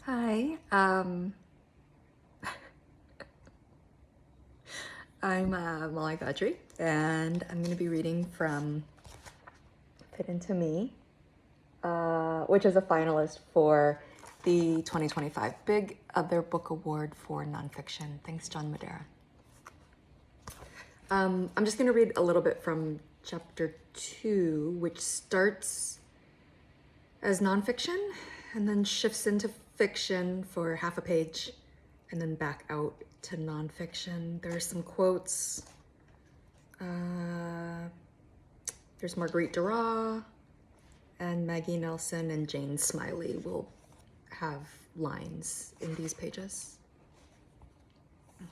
Hi, I'm Molly Gaudry, and I'm going to be reading from Fit Into Me, which is a finalist for the 2025 Big Other Book Award for Nonfiction. Thanks, John Madera. I'm just going to read a little bit from chapter 2, which starts as nonfiction and then shifts into fiction for half a page and then back out to nonfiction. There are some quotes. There's Marguerite Duras, and Maggie Nelson and Jane Smiley will have lines in these pages.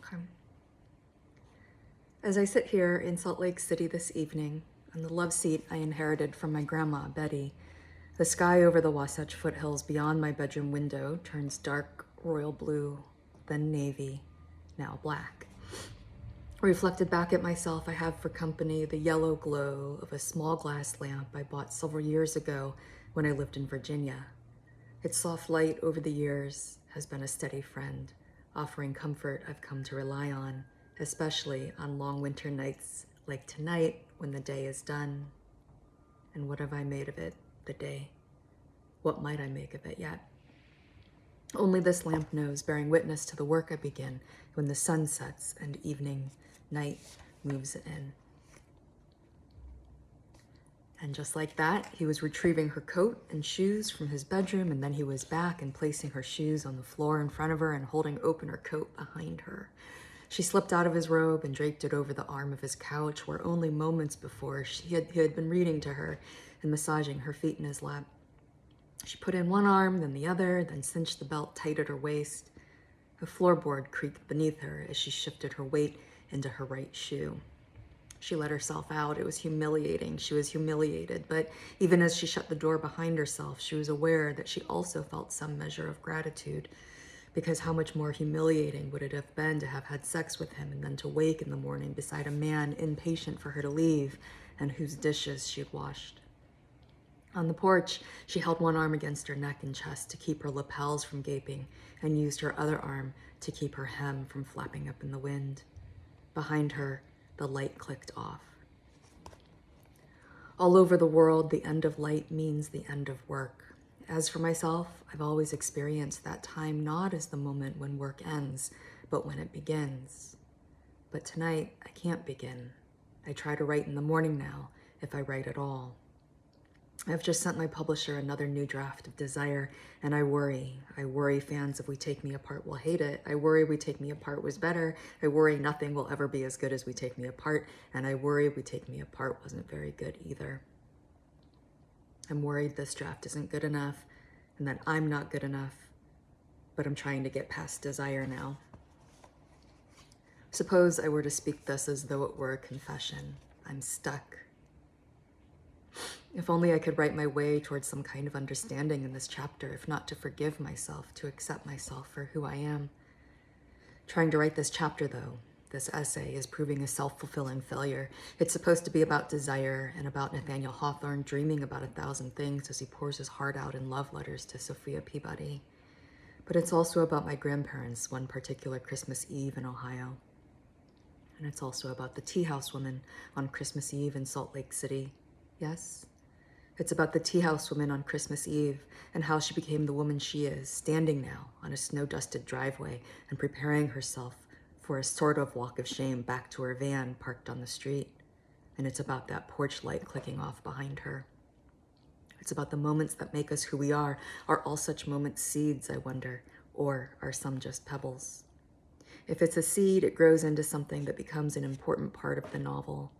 Okay. As I sit here in Salt Lake City this evening, on the love seat I inherited from my grandma, Betty, the sky over the Wasatch foothills beyond my bedroom window turns dark royal blue, then navy, now black. Reflected back at myself, I have for company the yellow glow of a small glass lamp I bought several years ago when I lived in Virginia. Its soft light over the years has been a steady friend, offering comfort I've come to rely on, especially on long winter nights like tonight when the day is done. And what have I made of it, the day? What might I make of it yet? Only this lamp knows, bearing witness to the work I begin when the sun sets and night moves in. And just like that, he was retrieving her coat and shoes from his bedroom, and then he was back and placing her shoes on the floor in front of her and holding open her coat behind her. She slipped out of his robe and draped it over the arm of his couch, where only moments before he had been reading to her and massaging her feet in his lap. She put in one arm, then the other, then cinched the belt tight at her waist. The floorboard creaked beneath her as she shifted her weight into her right shoe. She let herself out. It was humiliating. She was humiliated, but even as she shut the door behind herself, she was aware that she also felt some measure of gratitude, because how much more humiliating would it have been to have had sex with him and then to wake in the morning beside a man impatient for her to leave and whose dishes she had washed. On the porch, she held one arm against her neck and chest to keep her lapels from gaping and used her other arm to keep her hem from flapping up in the wind. Behind her, the light clicked off. All over the world, the end of light means the end of work. As for myself, I've always experienced that time not as the moment when work ends, but when it begins. But tonight, I can't begin. I try to write in the morning now, if I write at all. I've just sent my publisher another new draft of Desire, and I worry. I worry fans of We Take Me Apart will hate it. I worry We Take Me Apart was better. I worry nothing will ever be as good as We Take Me Apart, and I worry We Take Me Apart wasn't very good either. I'm worried this draft isn't good enough, and that I'm not good enough, but I'm trying to get past Desire now. Suppose I were to speak this as though it were a confession. I'm stuck. If only I could write my way towards some kind of understanding in this chapter, if not to forgive myself, to accept myself for who I am. Trying to write this chapter, though, this essay, is proving a self-fulfilling failure. It's supposed to be about desire and about Nathaniel Hawthorne dreaming about 1,000 things as he pours his heart out in love letters to Sophia Peabody. But it's also about my grandparents one particular Christmas Eve in Ohio. And it's also about the tea house woman on Christmas Eve in Salt Lake City. Yes? It's about the tea house woman on Christmas Eve and how she became the woman she is, standing now on a snow-dusted driveway and preparing herself for a sort of walk of shame back to her van parked on the street. And it's about that porch light clicking off behind her. It's about the moments that make us who we are. Are all such moments seeds, I wonder, or are some just pebbles? If it's a seed, it grows into something that becomes an important part of the novel.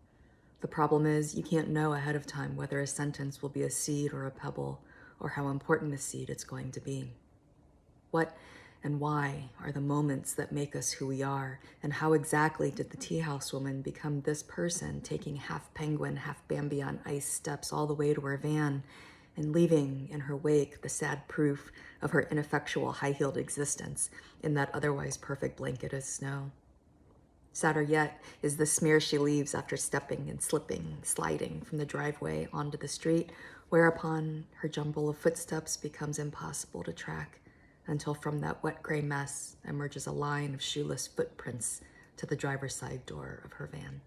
The problem is you can't know ahead of time whether a sentence will be a seed or a pebble, or how important a seed it's going to be. What and why are the moments that make us who we are, and how exactly did the tea house woman become this person, taking half penguin, half Bambi on ice steps all the way to her van, and leaving in her wake the sad proof of her ineffectual high-heeled existence in that otherwise perfect blanket of snow? Sadder yet is the smear she leaves after stepping and slipping, sliding from the driveway onto the street, whereupon her jumble of footsteps becomes impossible to track, until from that wet gray mess emerges a line of shoeless footprints to the driver's side door of her van.